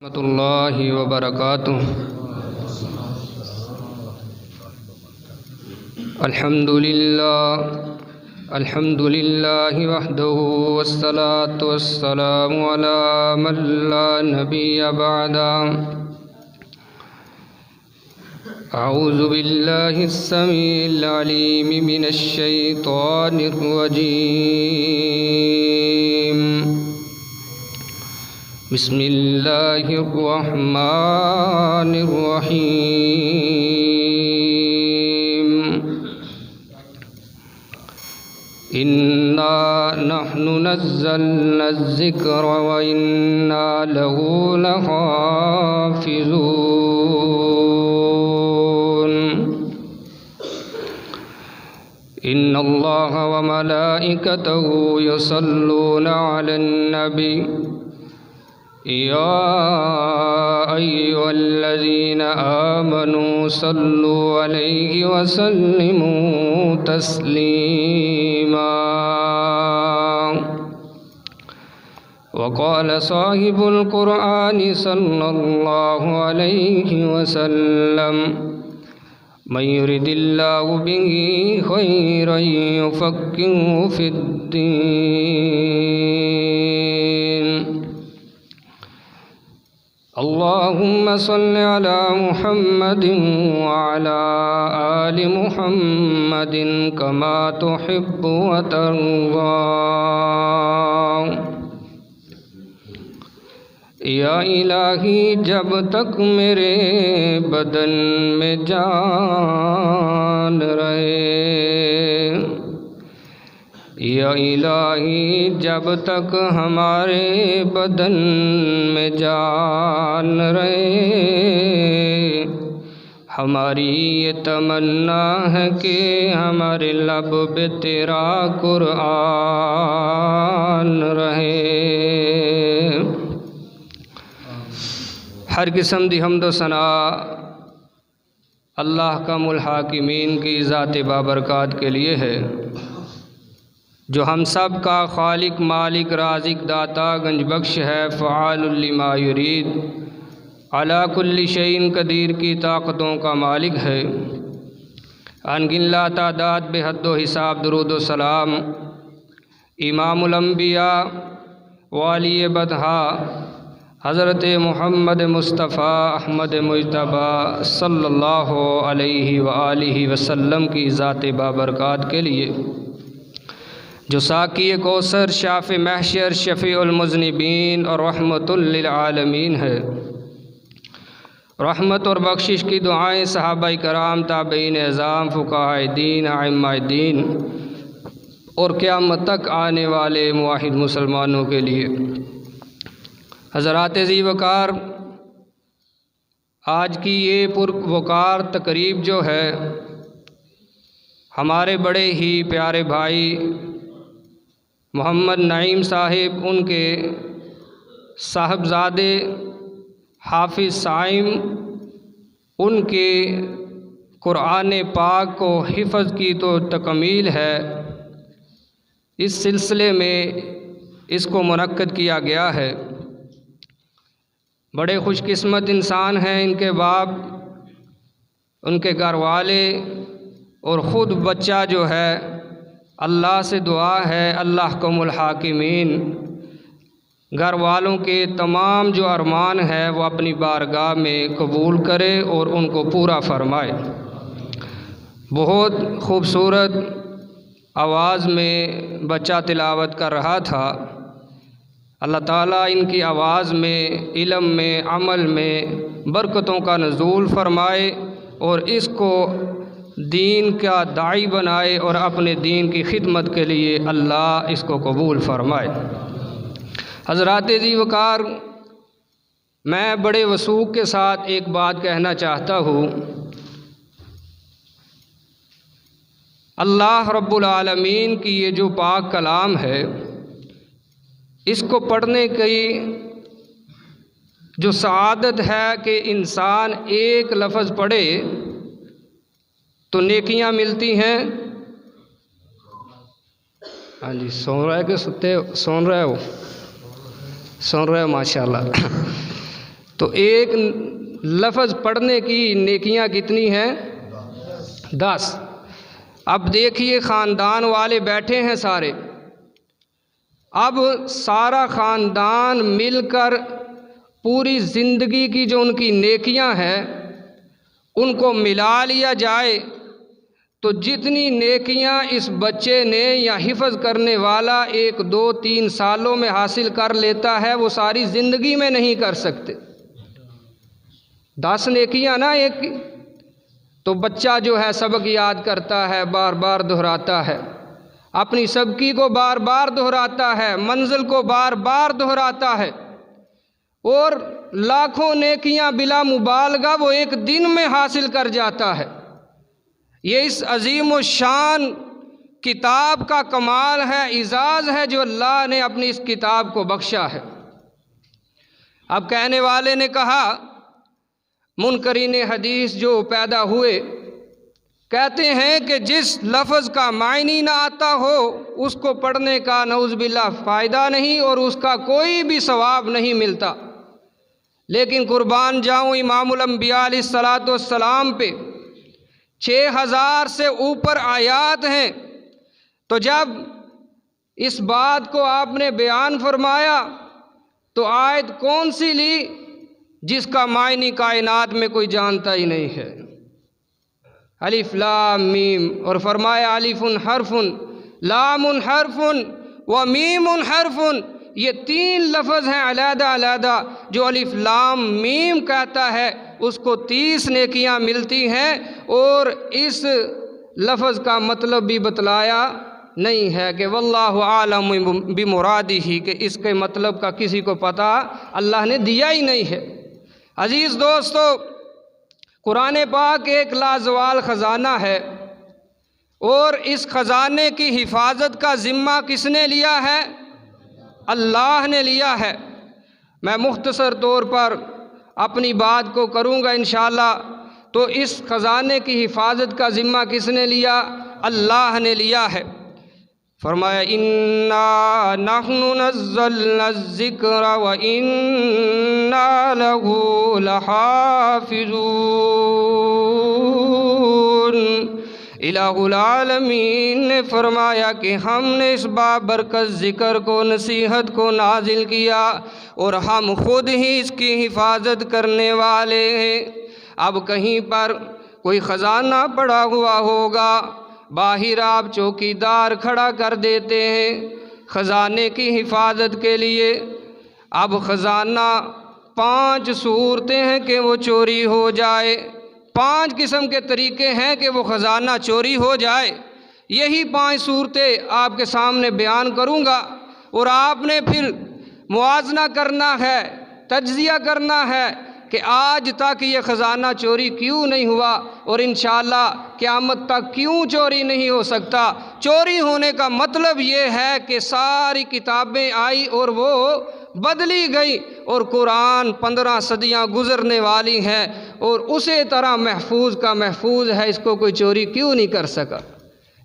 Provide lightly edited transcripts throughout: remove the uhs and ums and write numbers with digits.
रहमतुल्लाहि व बरकातुहू। अल्हम्दुलिल्लाहि वहदहु वस्सलातु वस्सलामु अला मन ला नबिय्य बअदह। अऊज़ु बिल्लाहिस समीइल अलीम मिनश शैतानिर रजीम। बिस्मिल्लाहिर्रहमानिर्रहीम। इन्ना नहनु नज़्ज़लना ज़िक्र व इन्ना लहू लहाफ़िज़ून। इन्नल्लाह व मलाइकतहु युसल्लूना अलन नबी या अय्युहल्लज़ीना आमनू सल्लु अलैहि व सल्लिमू तस्लीमा। वक़ाल साहिबुल क़ुरआनि सल्लल्लाहु अलैहि वसल्लम मन युरिदिल्लाहु बिही खैरन युफ़क़्क़िहु फ़िद्दीन। अल्लाहुम्मा सल्लि अला मुहम्मदिन व अला आलि मुहम्मदिन कमा तुहिब्बु व तर्ज़ा। या इलाही जब तक मेरे बदन में जान रहे, या इलाही जब तक हमारे बदन में जान रहे, हमारी ये तमन्ना है कि हमारे लब पे तेरा कुरान रहे। हर किस्म दी हम्द व सना अल्लाह कामुल हाकिमीन की ज़ात बाबरकात के लिए है, जो हम सब का खालिक मालिक राज़िक दाता गंजबख्श है। फ़आलुल लिमा युरीद अला कुल्ली शैइन कदीर की ताक़तों का मालिक है। अनगिन ला तादाद बेहद्दो हिसाब दुरूद व सलाम इमामुल अंबिया वाली बदहा हज़रत मुहम्मद मुस्तफ़ा अहमद मुज्तबा सल्लल्लाहु अलैहि व आलिहि वसल्लम की ज़ात बाबरकात के लिए, जो साक़ी कौसर शाफ़ महशर शफ़ीउल मुज़निबीन और रहमतुल लिल आलमीन है। रहमत और बख्शिश की दुआएं सहाबाए कराम, ताबईन एज़ाम, फ़ुक़हाए दीन, आइम्माए दीन और क़यामत तक आने वाले मुवाहिद मुसलमानों के लिए। हज़रात ज़ी वक़ार, आज की ये पुरवक़ार तकरीब जो है, हमारे बड़े ही प्यारे भाई मोहम्मद नईम साहिब, उनके साहबज़ादे हाफिज़ साइम, उनके कुरान पाक को हिफ़्ज़ की तो तकमील है। इस सिलसिले में इसको मुनक्कद किया गया है। बड़े खुशकिस्मत इंसान हैं इनके बाप, उनके घर वाले और ख़ुद बच्चा जो है। अल्लाह से दुआ है अल्लाह कामुल हाकिमीन घर वालों के तमाम जो अरमान है वो अपनी बारगाह में कबूल करे और उनको पूरा फरमाए। बहुत खूबसूरत आवाज़ में बच्चा तिलावत कर रहा था। अल्लाह ताला इनकी आवाज़ में, इल्म में, अमल में बरकतों का नज़ूल फरमाए और इसको दीन का दाई बनाए और अपने दीन की खिदमत के लिए अल्लाह इसको कबूल फरमाए। हज़रात ज़ी वक़ार, मैं बड़े वसूख के साथ एक बात कहना चाहता हूँ। अल्लाह रब्बुल आलमीन की ये जो पाक कलाम है, इसको पढ़ने की जो सआदत है कि इंसान एक लफ्ज़ पढ़े तो नेकियां मिलती हैं। हाँ जी, सो रहा है कि सुन रहे हो? सुन रहे हो माशाल्लाह। तो एक लफ्ज़ पढ़ने की नेकियां कितनी हैं? 10। अब देखिए ख़ानदान वाले बैठे हैं सारे, अब सारा ख़ानदान मिलकर पूरी ज़िंदगी की जो उनकी नेकियां हैं उनको मिला लिया जाए तो जितनी नेकियां इस बच्चे ने या हिफ़्ज़ करने वाला 1, 2, 3 सालों में हासिल कर लेता है वो सारी ज़िंदगी में नहीं कर सकते। 10 नेकियां ना एक, तो बच्चा जो है सबक याद करता है, बार बार दोहराता है, अपनी सबकी को बार बार दोहराता है, मंजिल को बार बार दोहराता है, और लाखों नेकियां बिला मुबालगा वो एक दिन में हासिल कर जाता है। ये इस अजीम व शान किताब का कमाल है, इजाज़ है जो अल्लाह ने अपनी इस किताब को बख्शा है। अब कहने वाले ने कहा, मुनकरीन हदीस जो पैदा हुए कहते हैं कि जिस लफ्ज़ का मायनी ना आता हो उसको पढ़ने का नऊज़ बिल्लाह फ़ायदा नहीं और उसका कोई भी सवाब नहीं मिलता। लेकिन कुर्बान जाऊँ इमामुल अंबिया अलैहिस्सलातु वस्सलाम पे 6000 से ऊपर आयात हैं, तो जब इस बात को आपने बयान फरमाया तो आयत कौन सी ली जिसका मायनी कायनात में कोई जानता ही नहीं है? अलिफ लाम मीम, और फरमाया अलिफुन हरफुन, लामुन हरफुन व मीमुन हरफुन। ये 3 लफ्ज़ हैं अलहदा अलहदा, जो अलिफ लाम मीम कहता है उसको 30 नेकियां मिलती हैं, और इस लफ्ज़ का मतलब भी बतलाया नहीं है कि वल्लाहु आलम बिमुरादिही, कि इसके मतलब का किसी को पता अल्लाह ने दिया ही नहीं है। अज़ीज़ दोस्तों, कुरान पाक एक लाजवाल ख़जाना है, और इस ख़जाने की हिफाजत का ज़िम्मा किसने लिया है? अल्लाह ने लिया है। मैं मुख्तसर तौर पर अपनी बात को करूँगा इंशाअल्लाह। तो इस ख़जाने की हिफाजत का ज़िम्मा किसने लिया? अल्लाह ने लिया है। फरमाया इन्ना नहनु नज़्ज़लना ज़िक्र व इन्ना लहू लहाफ़िज़ून। इलाहुल आलमीन ने फरमाया कि हमने इस बाबरकत ज़िक्र को, नसीहत को नाजिल किया और हम खुद ही इसकी हिफाजत करने वाले हैं। अब कहीं पर कोई ख़जाना पड़ा हुआ होगा, बाहर आप चौकीदार खड़ा कर देते हैं ख़जाने की हिफाजत के लिए। अब ख़जाना 5 सूरतें हैं कि वो चोरी हो जाए, 5 किस्म के तरीके हैं कि वो ख़जाना चोरी हो जाए। यही 5 सूरतें आपके सामने बयान करूँगा, और आपने फिर मुआजना करना है, तज्ज़िया करना है कि आज तक ये ख़जाना चोरी क्यों नहीं हुआ, और इंशाअल्लाह क़यामत तक क्यों चोरी नहीं हो सकता। चोरी होने का मतलब ये है कि सारी किताबें आई और वो बदली गई, और कुरान 15 सदियाँ गुज़रने वाली हैं और उसी तरह महफूज का महफूज है, इसको कोई चोरी क्यों नहीं कर सका।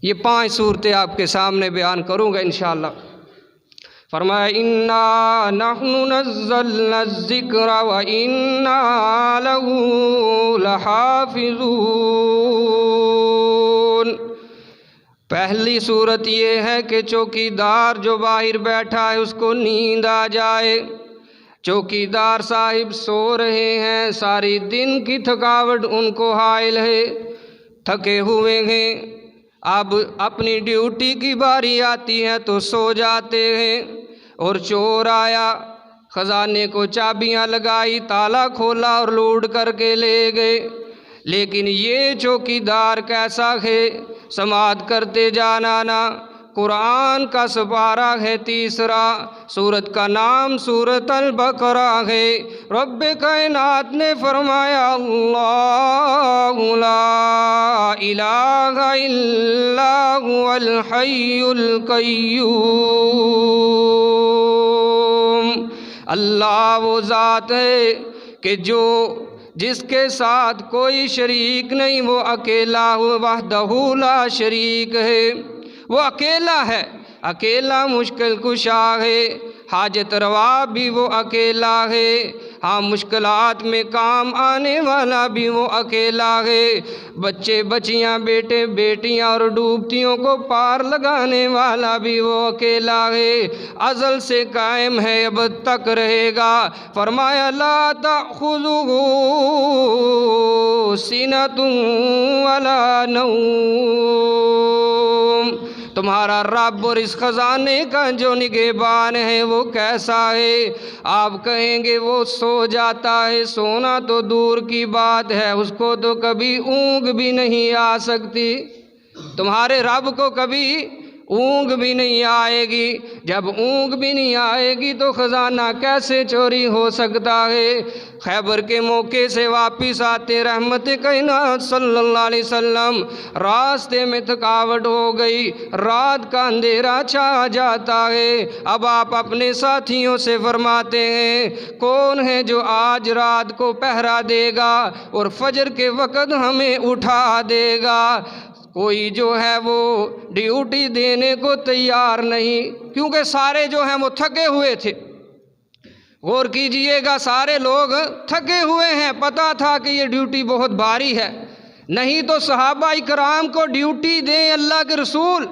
ये 5 सूरतें आपके सामने बयान करूँगा इंशाअल्लाह। फरमाया इन्ना नहनु नज़्ज़लना ज़िक्र व इन्ना लहू लहाफ़िज़ून। पहली सूरत ये है कि चौकीदार जो बाहर बैठा है उसको नींद आ जाए। चौकीदार साहिब सो रहे हैं, सारी दिन की थकावट उनको हायल है, थके हुए हैं। अब अपनी ड्यूटी की बारी आती है तो सो जाते हैं, और चोर आया, ख़जाने को चाबियां लगाई, ताला खोला और लूट करके ले गए। लेकिन ये चौकीदार कैसा है, समात करते जाना ना। कुरान का सुपारा है 3, सूरत का नाम सूरत अल बकरा है। रब्बे कायनात ने फरमाया अल्लाहु ला इलाहा इल्ला हुवल हय्युल क़य्यूम। अल्लाह वो ज़ात है कि जो जिसके साथ कोई शरीक नहीं, वो अकेला हो, वहदहू ला शरीक है, वो अकेला है, अकेला मुश्किल कुशा है, हाजत रवा भी वो अकेला है, हाँ मुश्किलात में काम आने वाला भी वो अकेला है। बच्चे बच्चियाँ बेटे बेटियाँ और डूबतियों को पार लगाने वाला भी वो अकेला है। अज़ल से कायम है अब तक रहेगा। फरमाया ला ताख़ुज़ुहु सिनतुन वला नौम, तुम्हारा रब और इस खजाने का जो निगहबान है वो कैसा है। आप कहेंगे वो सो जाता है, सोना तो दूर की बात है, उसको तो कभी ऊँघ भी नहीं आ सकती। तुम्हारे रब को कभी ऊँघ भी नहीं आएगी। जब ऊँघ भी नहीं आएगी तो ख़जाना कैसे चोरी हो सकता है। खैबर के मौके से वापस आते रहमत कायनात सल्लल्लाहु अलैहि वसल्लम, रास्ते में थकावट हो गई, रात का अंधेरा छा जाता है। अब आप अपने साथियों से फरमाते हैं कौन है जो आज रात को पहरा देगा और फजर के वक़्त हमें उठा देगा। कोई जो है वो ड्यूटी देने को तैयार नहीं, क्योंकि सारे जो हैं वो थके हुए थे। गौर कीजिएगा, सारे लोग थके हुए हैं। पता था कि ये ड्यूटी बहुत भारी है, नहीं तो सहाबा इकराम को ड्यूटी दें अल्लाह के रसूल,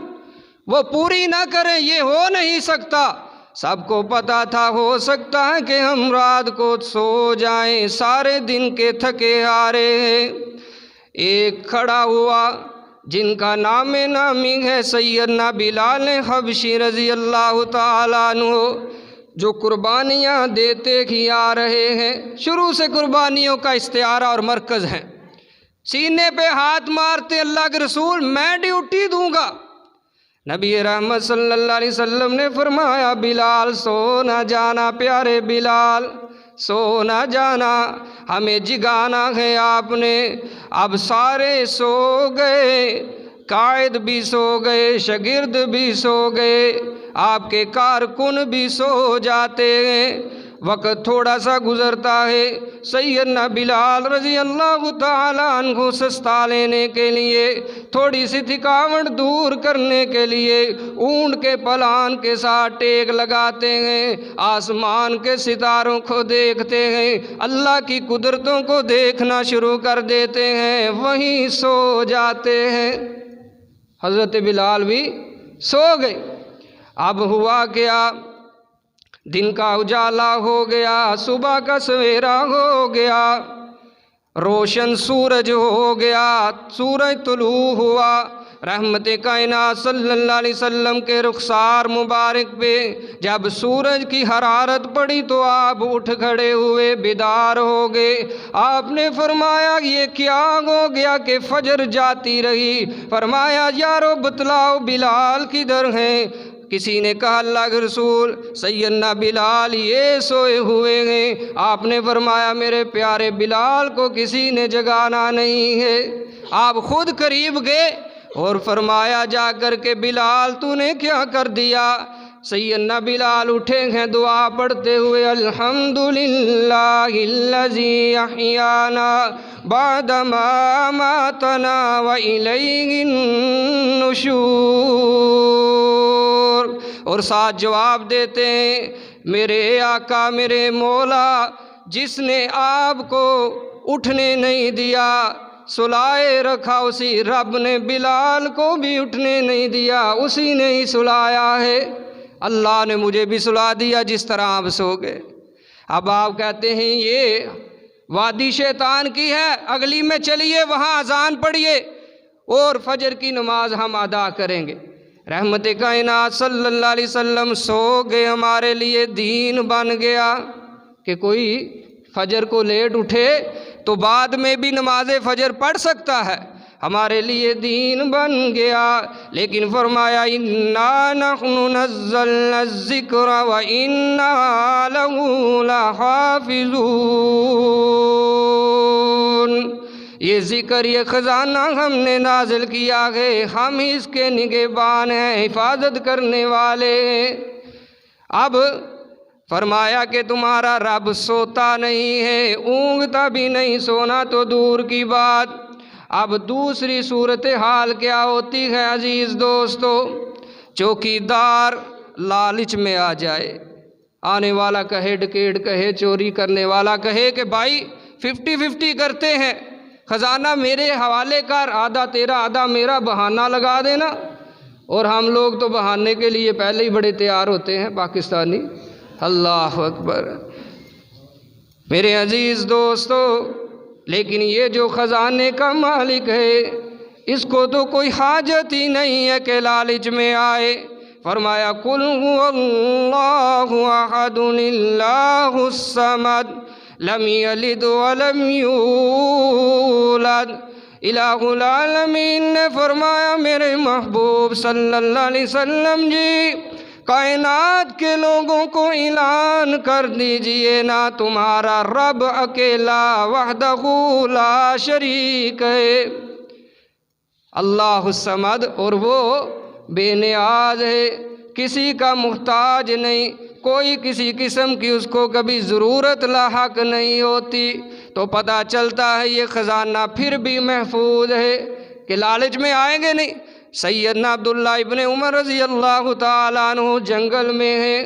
वो पूरी ना करें, ये हो नहीं सकता। सबको पता था हो सकता है कि हम रात को सो जाएं, सारे दिन के थके हारे हैं। एक खड़ा हुआ जिनका नाम नामी है सैयदना बिलाल हबशी रज़ी अल्लाह ताला अन्हु, जो कुर्बानियाँ देते ही आ रहे हैं। शुरू से कुर्बानियों का इस्तिआरा और मरकज़ हैं। सीने पे हाथ मारते अल्लाह के रसूल मैं ड्यूटी दूंगा। नबी रहमत सल्लल्लाहु अलैहि वसल्लम ने फरमाया बिलाल सो ना जाना, प्यारे बिलाल सो ना जाना, हमें जिगाना है आपने। अब सारे सो गए, कायद भी सो गए, शागिर्द भी सो गए, आपके कारकुन भी सो जाते हैं। वक़्त थोड़ा सा गुज़रता है, सैयदना बिलाल रज़ी अल्लाह ताला अन्हु सस्ता लेने के लिए, थोड़ी सी थकावट दूर करने के लिए ऊँट के पलान के साथ टेक लगाते हैं, आसमान के सितारों को देखते हैं, अल्लाह की कुदरतों को देखना शुरू कर देते हैं, वहीं सो जाते हैं। हज़रत बिलाल भी सो गए। अब हुआ क्या, दिन का उजाला हो गया, सुबह का सवेरा हो गया, रोशन सूरज हो गया, सूरज तुलू हुआ। रहमत कायनात सल्लल्लाहु अलैहि वसल्लम के रुखसार मुबारक पे जब सूरज की हरारत पड़ी तो आप उठ खड़े हुए, बेदार हो गए। आपने फरमाया ये क्या हो गया कि फजर जाती रही। फरमाया यारो बतलाओ बिलाल किधर हैं। किसी ने कहा अल्लाह के रसूल सैयदना बिलाल ये सोए हुए हैं। आपने फरमाया मेरे प्यारे बिलाल को किसी ने जगाना नहीं है। आप खुद करीब गए और फरमाया जा कर के बिलाल तूने क्या कर दिया। सैयदना बिलाल उठे हैं दुआ पढ़ते हुए अल्हम्दुलिल्लाहिल्लज़ी अहयाना बादमा मातना व इलैहिन नुशूर, और साथ जवाब देते हैं मेरे आका मेरे मौला जिसने आपको उठने नहीं दिया, सुलाए रखा, उसी रब ने बिलाल को भी उठने नहीं दिया, उसी ने ही सुलाया है। अल्लाह ने मुझे भी सुला दिया जिस तरह आप सो गए। अब आप कहते हैं ये वादी शैतान की है, अगली में चलिए वहाँ अजान पढ़िए और फजर की नमाज हम अदा करेंगे। रहमत कायनात सल्लल्लाहु अलैहि वसल्लम सो गए, हमारे लिए दीन बन गया कि कोई फजर को लेट उठे तो बाद में भी नमाज फजर पढ़ सकता है, हमारे लिए दीन बन गया। लेकिन फरमाया इन्ना नहनु नज़्ज़लना ज़िक्र व इन्ना लहू लहाफ़िज़ून, ये ज़िक्र ये ख़जाना हमने नाज़िल किया है, हम ही इसके निगहबान हैं, हिफाजत करने वाले हैं। अब फरमाया कि तुम्हारा रब सोता नहीं है, ऊँघता भी नहीं, सोना तो दूर की बात। अब दूसरी सूरत हाल क्या होती है अजीज़ दोस्तों, चौकीदार लालच में आ जाए, आने वाला कहे, डकैत कहे, चोरी करने वाला कहे कि भाई 50-50 करते हैं, ख़जाना मेरे हवाले कर, आधा तेरा आधा मेरा, बहाना लगा देना। और हम लोग तो बहाने के लिए पहले ही बड़े तैयार होते हैं पाकिस्तानी। अल्लाह अकबर। मेरे अजीज़ दोस्तों, लेकिन ये जो ख़जाने का मालिक है, इसको तो कोई हाजत ही नहीं है कि लालच में आए। फरमाया कुल हुवल्लाहु अहदुन अल्लाहुस समद लम यलिद वलम यूलद। इलाहुल आलमीन ने फरमाया मेरे महबूब सल्लल्लाहु अलैहि वसल्लम जी, कायनात के लोगों को ऐलान कर दीजिए ना, तुम्हारा रब अकेला वहदहू ला शरीक है, अल्लाहुस समद, और वो बेनियाज है, किसी का मुहताज नहीं, कोई किसी किस्म की उसको कभी ज़रूरत लाहक नहीं होती। तो पता चलता है ये ख़जाना फिर भी महफूज है कि लालच में आएंगे नहीं। सैयदना अब्दुल्ला इब्ने उमर रज़ी अल्लाह ताला अन्हु जंगल में है,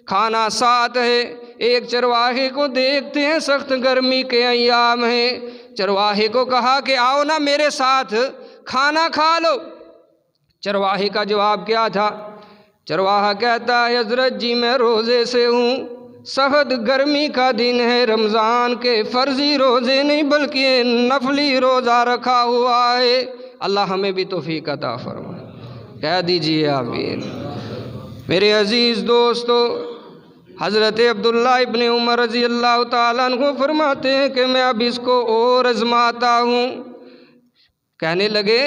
खाना साथ है, एक चरवाहे को देखते हैं, सख्त गर्मी के अय्याम हैं। चरवाहे को कहा कि आओ ना मेरे साथ खाना खा लो। चरवाहे का जवाब क्या था? चरवाहा कहता है हज़रत जी मैं रोज़े से हूँ, सख्त गर्मी का दिन है, रमज़ान के फ़र्ज़ी रोज़े नहीं बल्कि नफली रोज़ा रखा हुआ है। अल्लाह हमें भी तौफ़ीक़ अता फरमाए, कह दीजिए आमीन। मेरे अज़ीज़ दोस्तों, हज़रत अब्दुल्ला इब्ने उमर रज़ी अल्लाह ताला अन्हु फरमाते हैं कि मैं अब इसको और आज़माता हूँ। कहने लगे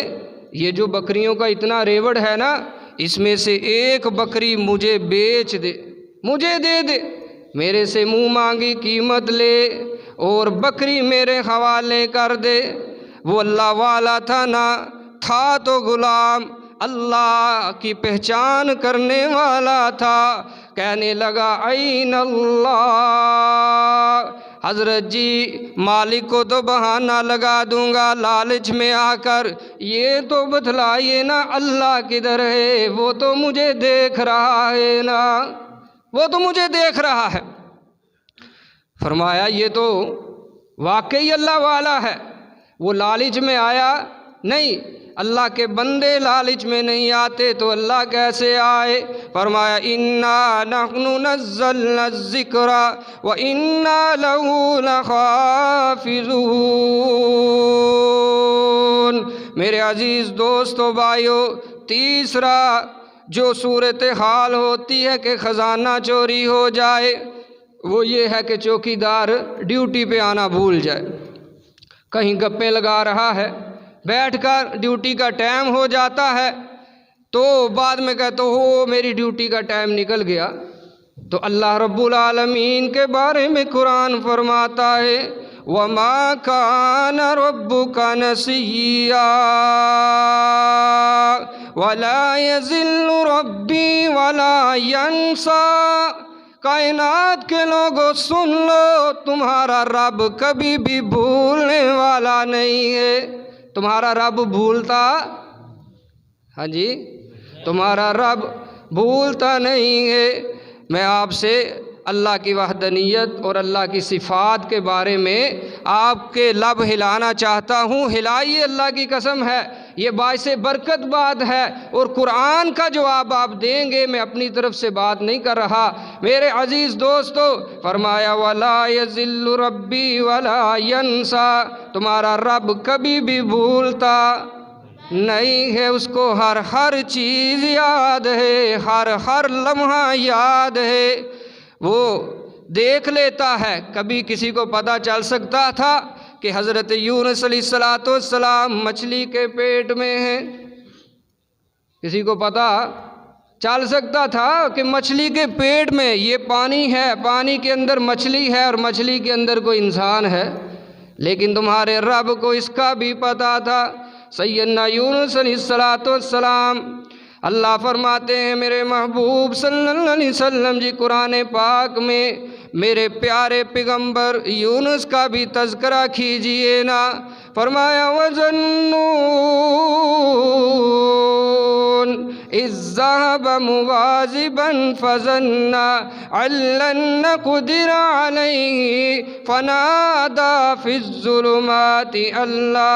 ये जो बकरियों का इतना रेवड़ है ना, इसमें से एक बकरी मुझे बेच दे, मुझे दे दे, मेरे से मुँह मांगी कीमत ले और बकरी मेरे हवाले कर दे। वो अल्लाह वाला था ना, था तो गुलाम, अल्लाह की पहचान करने वाला था। कहने लगा ऐन अल्लाह, हज़रत जी मालिक को तो बहाना लगा दूंगा लालच में आकर, ये तो बतलाइए ना अल्लाह किधर है, वो तो मुझे देख रहा है ना, वो तो मुझे देख रहा है। फरमाया ये तो वाकई अल्लाह वाला है, वो लालच में आया नहीं। अल्लाह के बंदे लालच में नहीं आते तो अल्लाह कैसे आए? फरमाया इन्ना नहनु नज़्ज़लना ज़िक्रा व इन्ना लहू लहाफ़िज़ून। मेरे अजीज़ दोस्तों भाइयों, तीसरा जो सूरत हाल होती है कि ख़जाना चोरी हो जाए, वो ये है कि चौकीदार ड्यूटी पे आना भूल जाए, कहीं गप्पे लगा रहा है, बैठकर ड्यूटी का टाइम हो जाता है तो बाद में कहते हो मेरी ड्यूटी का टाइम निकल गया। तो अल्लाह रब्बुल आलमीन के बारे में कुरान फरमाता है वमा कान रब्बुका नसिया वला यज़िल्लु रब्बी वला यंसा। कायनात के लोगों सुन लो, तुम्हारा रब कभी भी भूलने वाला नहीं है। तुम्हारा रब भूलता, हाँ जी, तुम्हारा रब भूलता नहीं है। मैं आपसे अल्लाह की वहदनीयत और अल्लाह की सिफ़ात के बारे में आपके लब हिलाना चाहता हूँ। हिलाइए, अल्लाह की कसम है, ये बाइसे बरकत बात है और कुरान का जवाब आप देंगे। मैं अपनी तरफ से बात नहीं कर रहा। मेरे अजीज़ दोस्तों, फरमाया वला यज़िल्लु रब्बी वला यंसा, तुम्हारा रब कभी भी भूलता नहीं है, उसको हर हर चीज़ याद है, हर लम्हा याद है, वो देख लेता है। कभी किसी को पता चल सकता था कि हज़रत यूनुस अलैहिस्सलाम मछली के पेट में हैं? किसी को पता चल सकता था कि मछली के पेट में ये पानी है, पानी के अंदर मछली है और मछली के अंदर कोई इंसान है? लेकिन तुम्हारे रब को इसका भी पता था। सैयदना यूनुस अलैहिस्सलाम, अल्लाह फरमाते हैं मेरे महबूब सल्लल्लाहु अलैहि वसल्लम जी कुरान पाक में, मेरे प्यारे पैगंबर यूनुस का भी तज़किरा कीजिए ना। फरमाया वज़न्नून इज़्ज़हब मुवाज़िबन फ़ज़न्ना अल्लन नक़दिर अलैहि फ़नादा फ़िज़्ज़ुलुमाति अल्ला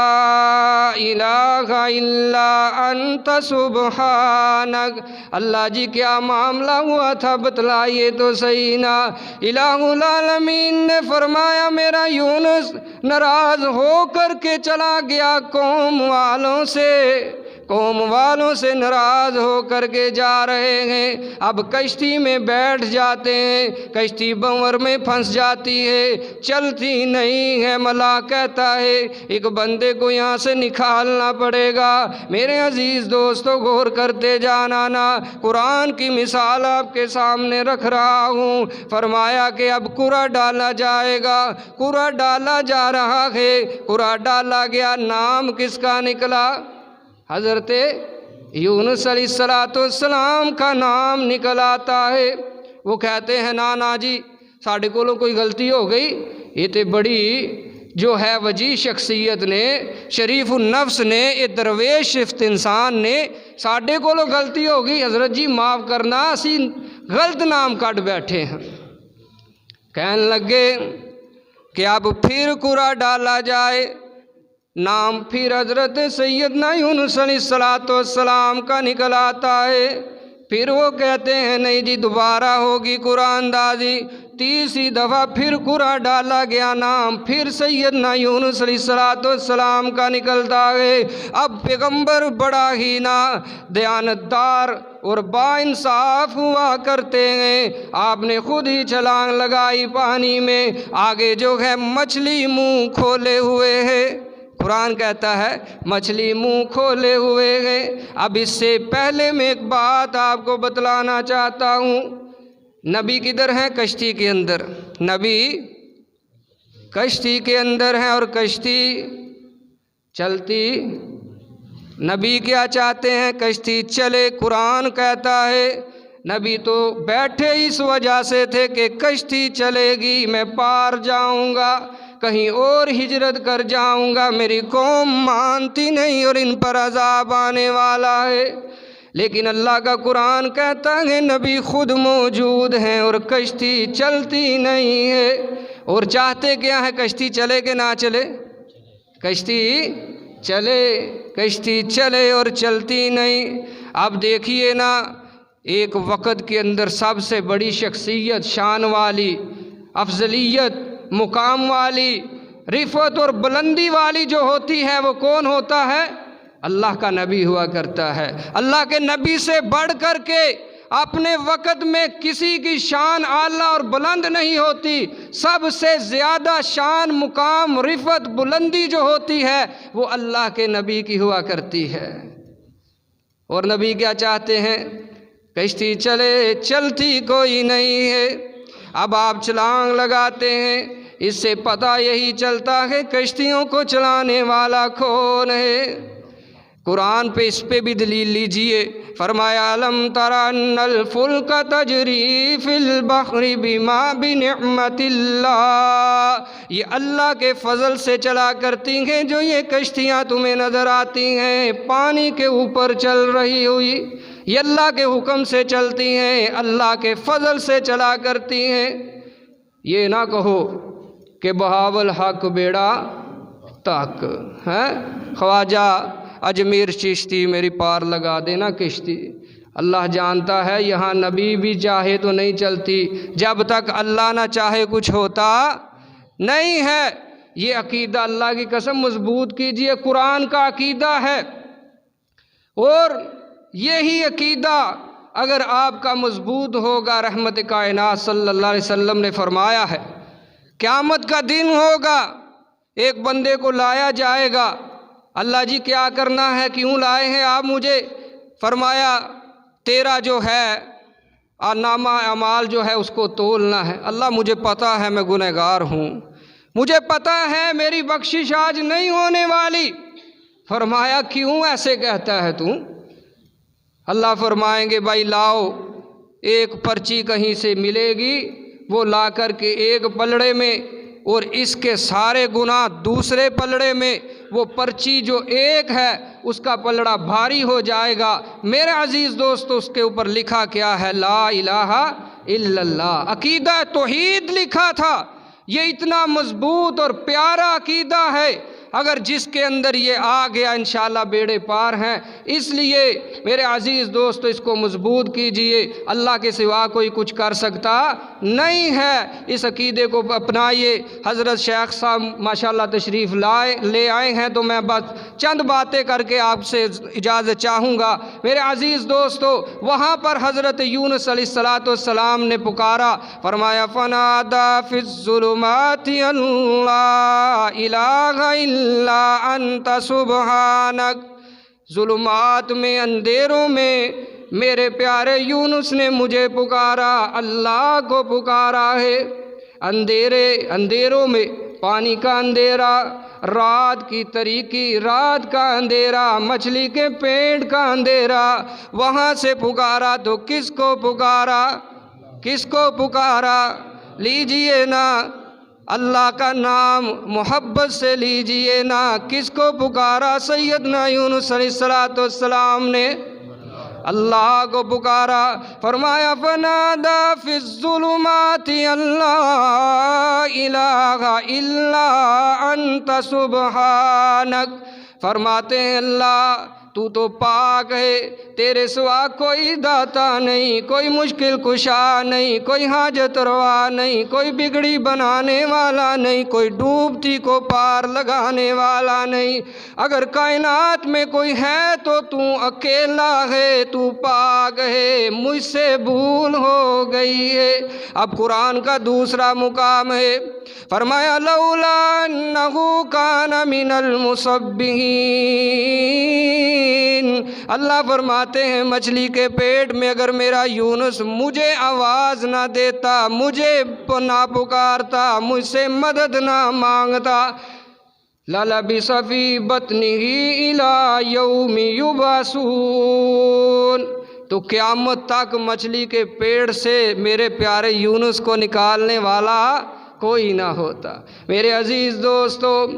इलाहा इल्ला अंत सुब्हानक। अल्लाह जी क्या मामला हुआ था, बतलाइए तो सही ना। इलाहुल आलमीन ने फरमाया मेरा यूनुस नाराज हो करके चला गया कौम वालों से नाराज हो करके जा रहे हैं। अब कश्ती में बैठ जाते हैं, कश्ती बंवर में फंस जाती है, चलती नहीं है। मल्लाह कहता है एक बंदे को यहाँ से निकालना पड़ेगा। मेरे अजीज़ दोस्तों गौर करते जाना ना, कुरान की मिसाल आपके सामने रख रहा हूँ। फरमाया कि अब कुरा डाला जाएगा, कुरा डाला जा रहा है। कुरा डाला गया, नाम किसका निकला? हज़रत यूनुस अलैहिस्सलाम का नाम निकल आता है। वो कहते हैं ना ना जी साढ़े कोलों कोई गलती हो गई। ये तो बड़ी जो है वजी शख्सियत ने, शरीफुन नफ्स ने, ये दरवेश शिफ्त इंसान ने साढ़े कोलों गलती हो गई, हज़रत जी माफ़ करना, असी गलत नाम कट बैठे हैं। कहने लगे कि अब फिर कुरा डाला जाए, नाम फिर हज़रत सैयदना यूनुस अलैहिस्सलाम का निकल आता है। फिर वो कहते हैं नहीं जी दोबारा होगी कुरानदाजी। तीसरी दफ़ा फिर कुरा डाला गया, नाम फिर सैयदना यूनुस अलैहिस्सलाम का निकलता है। अब पैगंबर बड़ा ही ना दयानतदार और बाइंसाफ हुआ करते हैं। आपने खुद ही छलांग लगाई पानी में, आगे जो है मछली मुंह खोले हुए है। कुरान कहता है मछली मुंह खोले हुए है। अब इससे पहले मैं एक बात आपको बतलाना चाहता हूँ। नबी किधर हैं? कश्ती के अंदर। नबी कश्ती के अंदर हैं और कश्ती चलती। नबी क्या चाहते हैं? कश्ती चले। कुरान कहता है नबी तो बैठे इस वजह से थे कि कश्ती चलेगी, मैं पार जाऊंगा, कहीं और हिजरत कर जाऊंगा, मेरी कौम मानती नहीं और इन पर अजाब आने वाला है। लेकिन अल्लाह का कुरान कहता है नबी खुद मौजूद हैं और कश्ती चलती नहीं है। और चाहते क्या है? कश्ती चले कि ना चले? कश्ती चले, कश्ती चले और चलती नहीं। अब देखिए ना, एक वक़्त के अंदर सबसे बड़ी शख्सियत, शान वाली, अफजलियत, मुकाम वाली, रिफ़त और बुलंदी वाली जो होती है वो कौन होता है? अल्लाह का नबी हुआ करता है। अल्लाह के नबी से बढ़ कर के अपने वक़्त में किसी की शान आला और बुलंद नहीं होती। सबसे ज़्यादा शान, मुकाम, रिफ़त, बुलंदी जो होती है वो अल्लाह के नबी की हुआ करती है। और नबी क्या चाहते हैं? कश्ती चले, चलती कोई नहीं है। अब आप छलांग लगाते हैं, इससे पता यही चलता है कश्तियों को चलाने वाला कौन है। कुरान पे इस पे भी दलील लीजिए। फरमाया अलम तरा अन्नल फुल्क तजरी फिल बहरी बिमा बिनिअमतिल्लाह। ये अल्लाह के फ़ज़ल से चला करती हैं जो ये कश्तियाँ तुम्हें नज़र आती हैं, पानी के ऊपर चल रही हुई, ये अल्लाह के हुक्म से चलती हैं, अल्लाह के फ़ज़ल से चला करती हैं। ये ना कहो कि बहावल हक बेड़ा तक है, ख्वाजा अजमेर चिश्ती मेरी पार लगा देना किश्ती। अल्लाह जानता है यहाँ नबी भी चाहे तो नहीं चलती, जब तक अल्लाह ना चाहे कुछ होता नहीं है। ये अकीदा अल्लाह की कसम मजबूत कीजिए, कुरान का अकीदा है। और यही अकीदा अगर आपका मजबूत होगा, रहमत कायनात सल्लल्लाहु अलैहि वसल्लम ने फरमाया है क़यामत का दिन होगा, एक बंदे को लाया जाएगा। अल्लाह जी क्या करना है, क्यों लाए हैं आप मुझे? फरमाया तेरा जो है नामा अमाल जो है उसको तोलना है। अल्लाह मुझे पता है मैं गुनहगार हूँ, मुझे पता है मेरी बख्शिश आज नहीं होने वाली। फरमाया क्यों ऐसे कहता है तू? अल्लाह फरमाएंगे भाई लाओ, एक पर्ची कहीं से मिलेगी, वो ला कर के एक पलड़े में और इसके सारे गुनाह दूसरे पलड़े में, वो पर्ची जो एक है उसका पलड़ा भारी हो जाएगा। मेरे अजीज़ दोस्तों, उसके ऊपर लिखा क्या है? ला इलाहा इल्लल्लाह, अकीदा तौहीद लिखा था। ये इतना मजबूत और प्यारा अकीदा है, अगर जिसके अंदर ये आ गया इंशाअल्लाह बेड़े पार हैं। इसलिए मेरे अजीज़ दोस्तों, इसको मजबूत कीजिए। अल्लाह के सिवा कोई कुछ कर सकता नहीं है। इस अकीदे को अपनाइए। हज़रत शेख साहब माशाअल्लाह तशरीफ़ ले आए हैं, तो मैं बस चंद बातें करके आपसे इजाज़त चाहूँगा। मेरे अजीज़ दोस्तों, वहाँ पर हज़रत यूनुस अलैहिस्सलाम ने पुकारा, फरमाया फनादा फिज़्ज़ुलुमाति अल्ला इलाहा इल्ला अंता सुब्हानक। ज़ुलुमात में, अंधेरों में मेरे प्यारे यूनुस ने मुझे पुकारा, अल्लाह को पुकारा है। अंधेरों में, पानी का अंधेरा, रात की तरीकी, रात का अंधेरा, मछली के पेट का अंधेरा, वहाँ से पुकारा। तो किसको पुकारा? किसको पुकारा? लीजिए ना अल्लाह का नाम, मोहब्बत से लीजिए ना। किसको पुकारा? सैयदना यूनुस अलैहिस्सलाम ने अल्लाह को पुकारा। फरमाया फनादा फिज़्ज़ुलुमाति अल्ला इलाहा इल्ला अंता सुब्हानक। फरमाते हैं अल्लाह तू तो पाक है, तेरे सिवा कोई दाता नहीं, कोई मुश्किल कुशा नहीं, कोई हाजत रवा नहीं, कोई बिगड़ी बनाने वाला नहीं, कोई डूबती को पार लगाने वाला नहीं। अगर कायनात में कोई है तो तू अकेला है, तू पाक है, मुझसे भूल हो गई है। अब कुरान का दूसरा मुकाम है, फरमाया लौला अन्नहु काना मिनल मुसब्बिहीन। अल्लाह फरमाते हैं मछली के पेट में अगर मेरा यूनुस मुझे आवाज़ ना देता, मुझे ना पुकारता, मुझसे मदद ना मांगता, ललबिसा फी बत्निही इला यौमि युबअसून, तो क़यामत तक मछली के पेट से मेरे प्यारे यूनुस को निकालने वाला कोई ना होता। मेरे अजीज़ दोस्तों,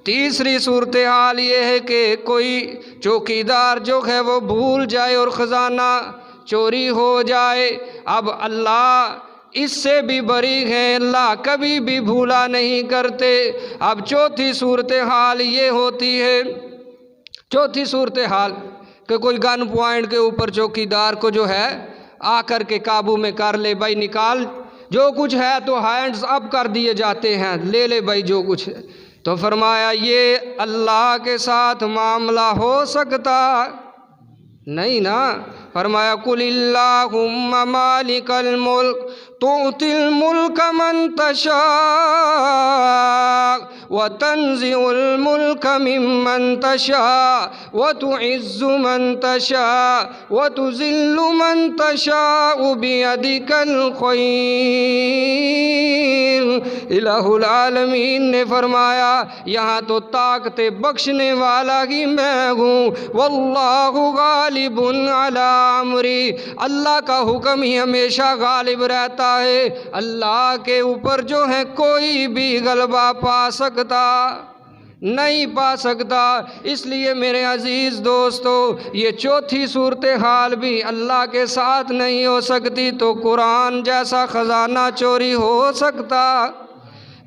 तीसरी सूरत हाल ये है कि कोई चौकीदार जो है वो भूल जाए और ख़जाना चोरी हो जाए। अब अल्लाह इससे भी बरी हैं, अल्लाह कभी भी भूला नहीं करते। अब चौथी सूरत हाल ये होती है, चौथी सूरत हाल कि कोई गन पॉइंट के ऊपर चौकीदार को जो है आकर के काबू में कर ले, भाई निकाल जो कुछ है, तो हैंड्स अप कर दिए जाते हैं, ले ले भाई जो कुछ है। तो फरमाया ये अल्लाह के साथ मामला हो सकता नहीं ना। फरमाया कुलिल्लाहुम्मा मालिकल मुल्क तुतिल मुल्क मन तशा व तंज़िउल मुल्क मिम्मन तशा व तुइज़्ज़ु मन तशा व तुज़िल्लु मन तशा बियदिकल खैर। इलाहुल आलमीन ने फरमाया यहाँ तो ताकतें बख्शने वाला ही मैं हूँ। वल्लाहु गालिबुन अला अमरी, अल्लाह का हुक्म ही हमेशा गालिब रहता है। अल्लाह के ऊपर जो है कोई भी गलबा पा सकता नहीं पा सकता। इसलिए मेरे अजीज़ दोस्तों, ये चौथी सूरत हाल भी अल्लाह के साथ नहीं हो सकती, तो कुरान जैसा ख़जाना चोरी हो सकता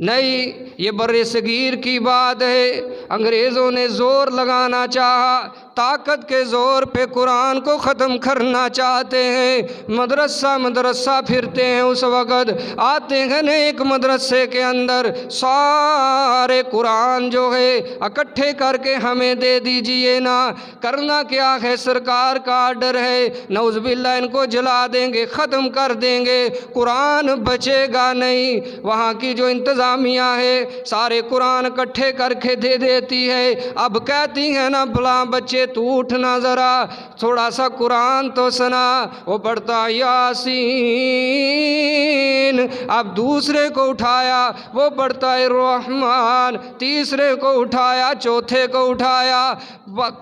नहीं। ये बर्रे सगीर की बात है। अंग्रेज़ों ने ज़ोर लगाना चाहा, ताकत के ज़ोर पे कुरान को ख़त्म करना चाहते हैं। मदरसा मदरसा फिरते हैं, उस वक़्त आते हैं एक मदरसे के अंदर सारे कुरान जो है इकट्ठे करके हमें दे दीजिए ना। करना क्या है, सरकार का आर्डर है, नौज़ुबिल्लाह इनको जला देंगे, ख़त्म कर देंगे, कुरान बचेगा नहीं। वहाँ की जो इंतज़ामिया है सारे कुरान इकट्ठे करके दे देती है। अब कहती है ना भला बच्चे तू उठना ज़रा, थोड़ा सा कुरान तो सुना। वो पढ़ता यासीन, अब दूसरे को उठाया वो पढ़ता है रहमान, तीसरे को उठाया, चौथे को उठाया,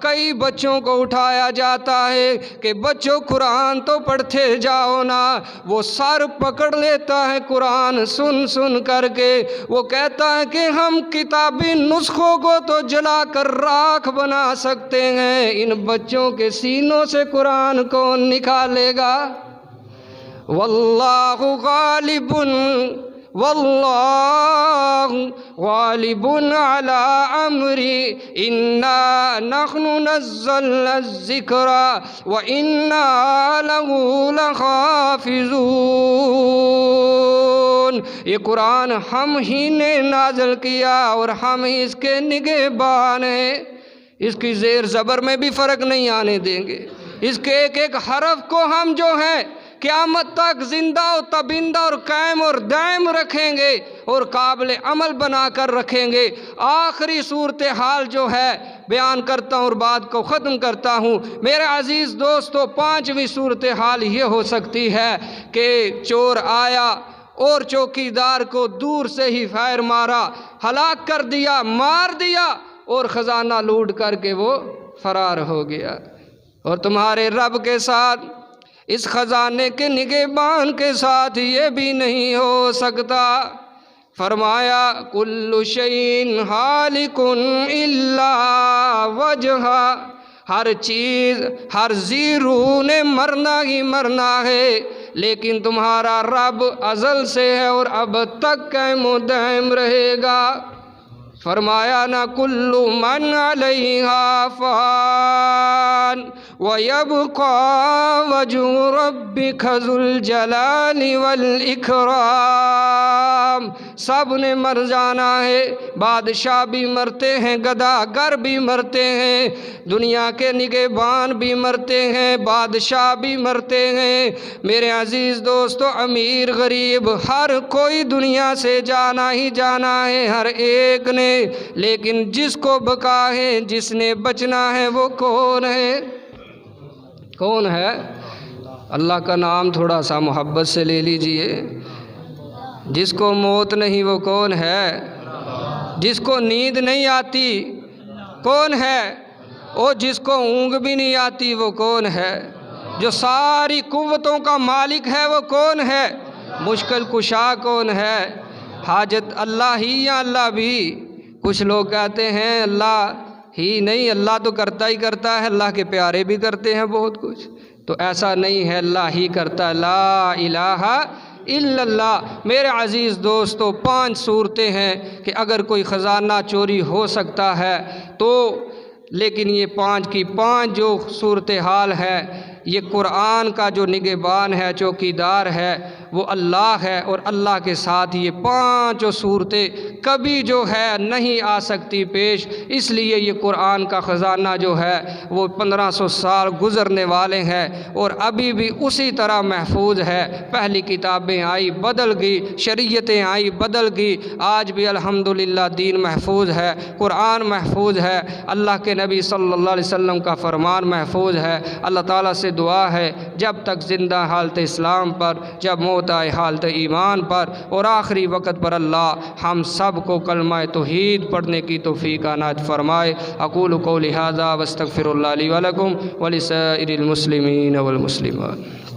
कई बच्चों को उठाया जाता है कि बच्चों कुरान तो पढ़ते जाओ ना। वो सर पकड़ लेता है कुरान सुन सुन करके, वो कहता है कि हम किताबी नुस्खों को तो जला कर राख बना सकते हैं, इन बच्चों के सीनों से कुरान कौन निकालेगा? वल्लाहु गालिबुन वल्लाहु गालिबुन अला अमरी इन्ना नहनु नज़्ज़लना ज़िक्रा व इन्ना लहू लहाफ़िज़ून। ये कुरान हम ही ने नाज़िल किया और हम ही इसके निगहबान हैं। इसकी ज़ेर ज़बर में भी फ़र्क नहीं आने देंगे। इसके एक एक हरफ को हम जो है क़यामत तक ज़िंदा और तबिंदा और कायम और दायम रखेंगे और काबिल अमल बना कर रखेंगे। आखिरी सूरत हाल जो है बयान करता हूँ और बात को ख़त्म करता हूँ। मेरे अज़ीज़ दोस्तों, पाँचवीं सूरत हाल ये हो सकती है कि चोर आया और चौकीदार को दूर से ही फायर मारा, हलाक कर दिया, मार दिया और ख़जाना लूट करके वो फ़रार हो गया। और तुम्हारे रब के साथ, इस ख़जाने के निगहबान के साथ ये भी नहीं हो सकता। फरमाया कुल्लु शैइन हालिकुन इल्ला वजहा, हर चीज़ हर ज़ीरू ने मरना ही मरना है, लेकिन तुम्हारा रब अज़ल से है और अब तक कायम दायम रहेगा। फरमाया ना कुल्लु मन अलैहा फ़ान व यबक़ा वजहु रब्बिका ज़ुल जलाली वल इकराम। सब ने मर जाना है, बादशाह भी मरते हैं, गदागर भी मरते हैं, दुनिया के निगहबान भी मरते हैं, बादशाह भी मरते हैं। मेरे अज़ीज़ दोस्तों, अमीर गरीब हर कोई दुनिया से जाना ही जाना है, हर एक ने। लेकिन जिसको बका है, जिसने बचना है, वो कौन है? कौन है? अल्लाह का नाम थोड़ा सा मोहब्बत से ले लीजिए। जिसको मौत नहीं वो कौन है? जिसको नींद नहीं आती कौन है? और जिसको ऊँघ भी नहीं आती वो कौन है? जो सारी कुव्वतों का मालिक है वो कौन है? मुश्किल कुशा कौन है? हाजत अल्लाह ही या अल्लाह भी? कुछ लोग कहते हैं अल्लाह ही नहीं, अल्लाह तो करता ही करता है, अल्लाह के प्यारे भी करते हैं बहुत कुछ। तो ऐसा नहीं है, अल्लाह ही करता है। ला इलाहा इल्लल्लाह। मेरे अज़ीज़ दोस्तों, 5 सूरतें हैं कि अगर कोई ख़जाना चोरी हो सकता है तो, लेकिन ये 5 की 5 जो सूरत हाल है, ये कुरान का जो निगहबान है, चौकीदार है, वो अल्लाह है। और अल्लाह के साथ ये 5 सूरतें कभी जो है नहीं आ सकती पेश। इसलिए ये कुरान का ख़जाना जो है वो 1500 साल गुज़रने वाले हैं और अभी भी उसी तरह महफूज है। पहली किताबें आई बदल गई, शरीयतें आई बदल गई, आज भी अल्हम्दुलिल्लाह दीन महफूज है, कुरान महफूज है, अल्लाह के नबी सल्लल्लाहु अलैहि वसल्लम का फरमान महफूज है। अल्लाह ताला से दुआ है जब तक ज़िंदा हालत इस्लाम पर, जब मौत आए हालत ईमान पर, और आखिरी वक़्त पर अल्लाह हम सब को कलमा तौहीद पढ़ने की तौफ़ीक़ अनायत फ़रमाए। अक़ूलु क़ौली हाज़ा वस्तग़फ़िरुल्लाह ली व लकुम व लिसाइरिल मुस्लिमीन वल मुस्लिमात।